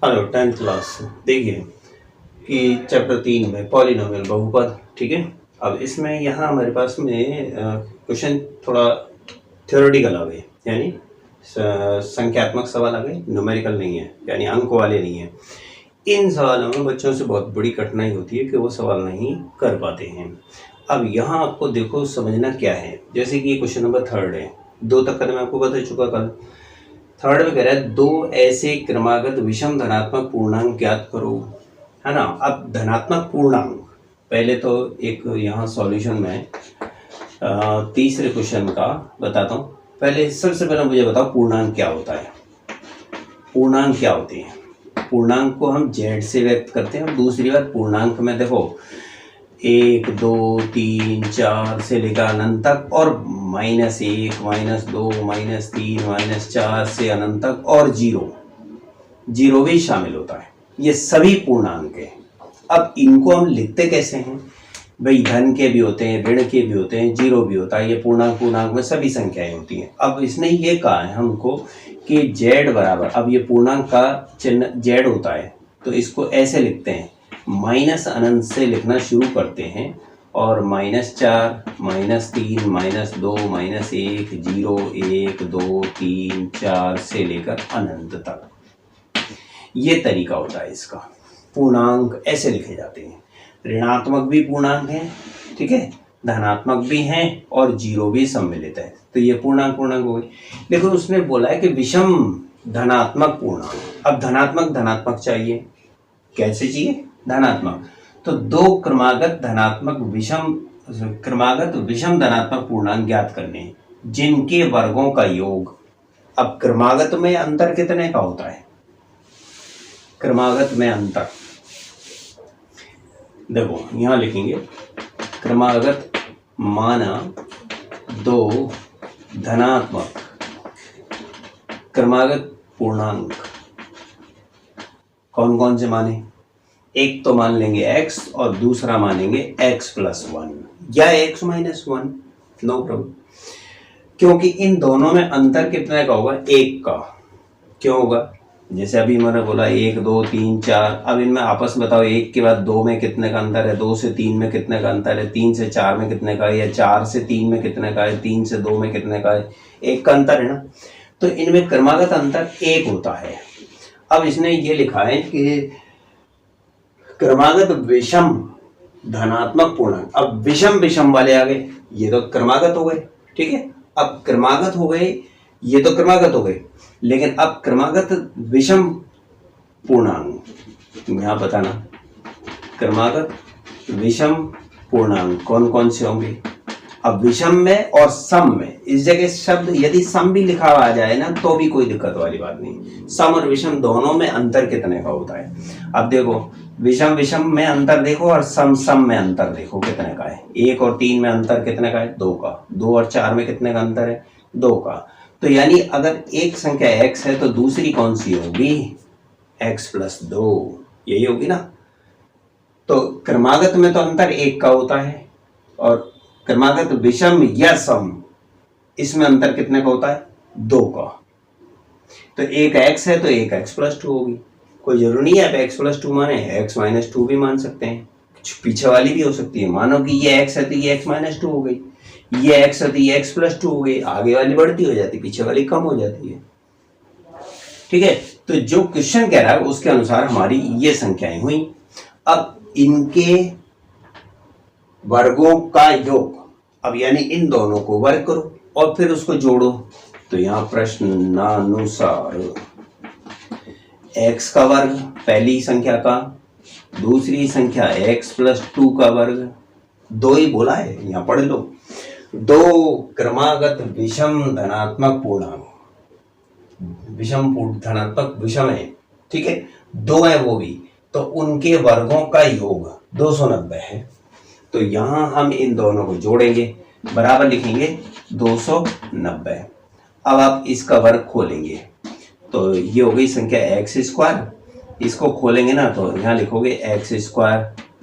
Hello 10th class. देखिए कि chapter 3 में पॉलिनोमियल बहुपद, ठीक है। अब इसमें यहाँ हमारे पास में क्वेश्चन थोड़ा थ्योरेटिकल आ गए, यानी संख्यात्मक सवाल आ गए, न्यूमेरिकल नहीं है, यानी अंक वाले नहीं है। इन सवालों में बच्चों से बहुत बड़ी कठिनाई होती है कि वो सवाल नहीं कर पाते हैं। अब यहाँ आपको देखो समझना क्या है, जैसे कि ये क्वेश्चन नंबर 3 है, 2 तक का मैं आपको बता चुका कल। 3 में कह रहा है 2 ऐसे क्रमागत विषम धनात्मक पूर्णांक ज्ञात करो, है ना। अब धनात्मक पूर्णांक, पहले तो एक यहाँ सॉल्यूशन में तीसरे क्वेश्चन का बताता हूँ। पहले सबसे पहले मुझे बताओ पूर्णांक क्या होता है। पूर्णांक क्या होते हैं? पूर्णांक को हम जेड से व्यक्त करते हैं। और दूसरी बात, पूर्णांक में देखो 1 2 3 4 से लेकर अनंत तक, और -1 -2 -3 -4 से अनंत तक, और जीरो भी शामिल होता है। ये सभी पूर्णांक है। अब इनको हम लिखते कैसे हैं भाई? धन के भी होते हैं, ऋण के भी होते हैं, जीरो भी होता है। ये पूर्णांक में सभी संख्याएं होती हैं। अब इसने ये कहा है हमको कि जेड बराबर, अब ये पूर्णांक का चिन्ह जेड होता है, तो इसको ऐसे लिखते हैं, माइनस अनंत से लिखना शुरू करते हैं, और -4 -3 -2 -1 0 1 2 3 4 से लेकर अनंत तक। ये तरीका होता है इसका। पूर्णांक ऐसे लिखे जाते हैं। ऋणात्मक भी पूर्णांक है, ठीक है, धनात्मक भी हैं, और जीरो भी सम्मिलित है। तो ये पूर्णांक हो गई। देखो उसने बोला है कि विषम धनात्मक पूर्णांक। अब धनात्मक चाहिए, कैसे चाहिए? धनात्मक। तो 2 क्रमागत विषम धनात्मक पूर्णांक ज्ञात करने हैं, जिनके वर्गों का योग। अब क्रमागत में अंतर कितने का होता है? क्रमागत में अंतर देखो यहां लिखेंगे, क्रमागत माना 2 धनात्मक क्रमागत पूर्णांक कौन कौन से माने? एक तो मान लेंगे x, और दूसरा मानेंगे x+1 या x-1, नो प्रॉब्लम। क्योंकि इन दोनों में अंतर कितने का होगा? 1 का। क्यों होगा? जैसे अभी मैंने बोला 1 2 3 4। अब इनमें आपस में बताओ, 1 के बाद 2 में कितने का अंतर है, 2 से 3 में कितने का अंतर है, 3 से 4 में कितने का है, या 4 से 3 में कितने का है, 3 से 2 में कितने का है? 1 का अंतर है ना। तो इनमें क्रमागत अंतर 1 होता है। अब इसने ये लिखा है कि क्रमागत विषम धनात्मक पूर्णांक। अब विषम वाले आ गए, ये तो क्रमागत हो गए, ठीक है। अब क्रमागत हो गए, ये तो क्रमागत हो गए, लेकिन अब क्रमागत विषम पूर्णांक यहां बताना। क्रमागत विषम पूर्णांक कौन कौन से होंगे? अब विषम में और सम में, इस जगह शब्द यदि सम भी लिखा हुआ आ जाए ना तो भी कोई दिक्कत वाली बात नहीं। सम और विषम दोनों में अंतर कितने का होता है? अब देखो, विषम में अंतर देखो, और सम में अंतर देखो कितने का है। 1 और 3 में अंतर कितने का है? 2 का। 2 और 4 में कितने का अंतर है? 2 का। तो यानी अगर एक संख्या x है तो दूसरी कौन सी होगी? x+2, यही होगी ना। तो क्रमागत में तो अंतर 1 का होता है, और क्रमागत विषम या सम, इसमें अंतर कितने का होता है? 2 का। तो एक x है तो एक x+2 होगी। कोई जरूरी नहीं है आप x+2 माने, x-2 भी मान सकते हैं, पीछे वाली भी हो सकती है। मानो कि ये x है तो ये x-2 हो गई, ये x है तो ये x+2 हो गई, आगे वाली बढ़ती हो जाती, पीछे वाली कम हो जाती है, ठीक है। तो जो क्वेश्चन कह रहा है उसके अनुसार हमारी ये संख्याएं हुई। अब इनके वर्गों का योग, अब यानी इन दोनों को वर्ग करो और फिर उसको जोड़ो। तो यहां प्रश्नानुसार x का वर्ग पहली संख्या का, दूसरी संख्या x+2 का वर्ग, 2 ही बोला है, यहां पढ़ लो। 2 क्रमागत विषम धनात्मक पूर्णांक, धनात्मक विषम है, ठीक है, 2 है वो भी, तो उनके वर्गों का योग 290 है। तो यहां हम इन दोनों को जोड़ेंगे, बराबर लिखेंगे 290। अब आप इसका वर्ग खोलेंगे तो ये हो गई संख्या x², इसको खोलेंगे ना तो यहाँ लिखोगे x²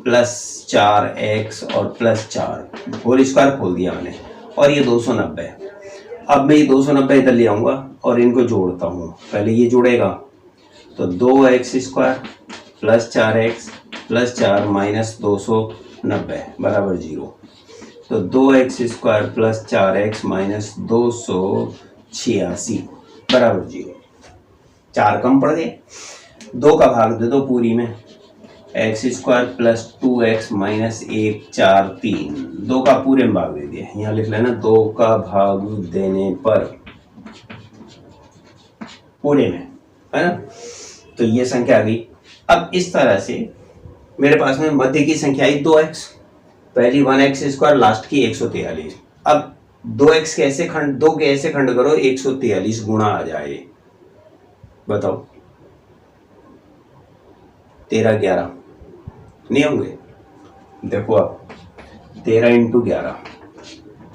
+ 4x और +4, होल स्क्वायर खोल दिया मैंने, और ये 290। अब मैं ये 290 इधर ले आऊंगा और इनको जोड़ता हूँ। पहले ये जुड़ेगा तो 2x² plus 4x plus 4 minus 290 बराबर 0। तो 2x² प्लस 4x माइनस 286 बराबर 0। 4 कम पड़ गए, 2 का भाग दे दो पूरी में, x² प्लस 2x माइनस 1 4 3, 2 का पूरे में भाग दे दिया, यहाँ लिख लेना 2 का भाग देने पर पूरे में, है ना। तो ये संख्या आ गई। अब इस तरह से मेरे पास में मध्य की संख्या आई 2x, पहली 1x², लास्ट की 143। अब 2x कैसे खंड, 2 कैसे खंड करो 143 गुणा आ जाए, बताओ। 13 11 नहीं होंगे, देखो आप 13 इंटू 11,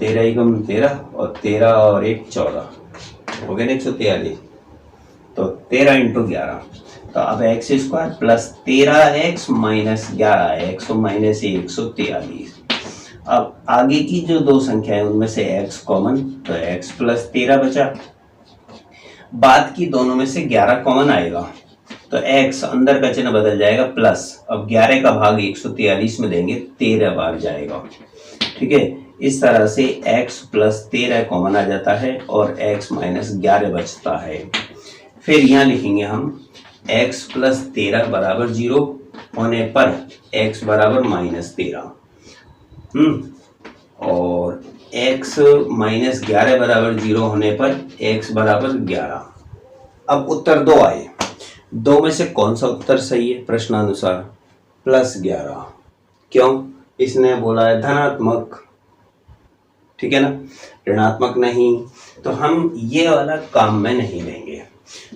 13 एकम 13 और 13 और 1 14, हो गया ना 143। तो 13 इंटू 11, तो अब x² plus 13x minus 11x तो माइनस 143। अब आगे की जो दो संख्या है उनमें से x कॉमन, तो x प्लस 13 बचा, बाद की दोनों में से 11 कॉमन आएगा, तो x अंदर का चिन्ह बदल जाएगा प्लस, अब 11 का भाग 143 में देंगे 13 बार जाएगा, ठीक है। इस तरह से x प्लस 13 कॉमन आ जाता है और x माइनस 11 बचता है। फिर यहाँ लिखेंगे हम x प्लस 13 बराबर 0 होने पर x बराबर माइनस 13, और x माइनस 11 बराबर 0 होने पर x बराबर 11। अब उत्तर 2 आए, 2 में से कौन सा उत्तर सही है प्रश्नानुसार, प्लस 11। क्यों, इसने बोला है धनात्मक, ठीक है ना, ऋणात्मक नहीं, तो हम ये वाला काम में नहीं लेंगे।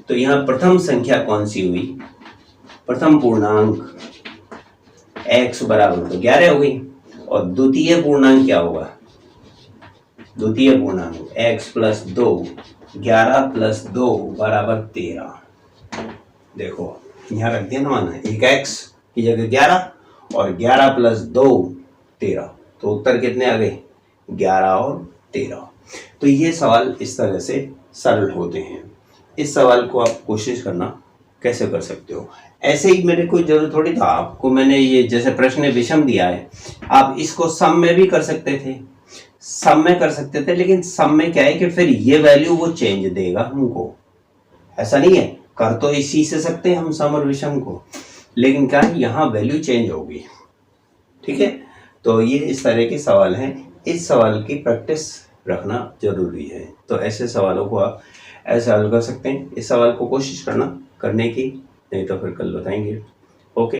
तो यहाँ प्रथम संख्या कौन सी हुई, प्रथम पूर्णांक x बराबर तो 11 हो गई, और द्वितीय पूर्णांक क्या होगा, द्वितीय पूर्णांक x प्लस 2, 11 प्लस 2 बराबर 13। देखो यहाँ रख दिया ना, माना एक x की जगह 11 और 11 प्लस 2 13, तो उत्तर कितने आ गए 11 और 13। तो ये सवाल इस तरह से सरल होते हैं। इस सवाल को आप कोशिश करना कैसे कर सकते हो, ऐसे ही मेरे को जरूरत थोड़ी था, आपको मैंने ये जैसे प्रश्न विषम दिया है, आप इसको सम में भी कर सकते थे, सम में कर सकते थे, लेकिन सम में क्या है कि फिर ये वैल्यू वो चेंज देगा हमको, ऐसा नहीं है, कर तो इसी से सकते हैं हम सम और विषम को, लेकिन क्या है यहाँ वैल्यू चेंज होगी, ठीक है। तो ये इस तरह के सवाल हैं, इस सवाल की प्रैक्टिस रखना जरूरी है। तो ऐसे सवालों को आप ऐसे हल कर सकते हैं। इस सवाल को कोशिश करना करने की, नहीं तो फिर कल बताएंगे।